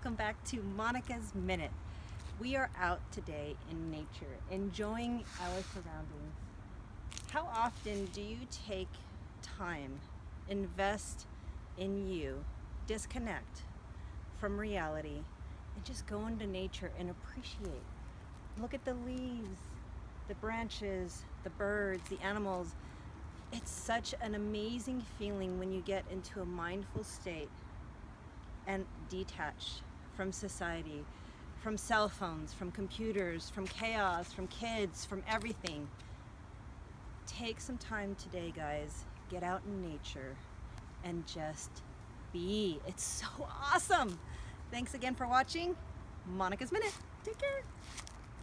welcome back to Monica's Minute. We are out today in nature, enjoying our surroundings. How often do you take time, invest in you, disconnect from reality, and just go into nature and appreciate? Look at the leaves, the branches, the birds, the animals. It's such an amazing feeling when you get into a mindful state and detach from society, from cell phones, from computers, from chaos, from kids, from everything. Take some time today, guys. Get out in nature and just be. It's so awesome. Thanks again for watching Monica's Minute. Take care.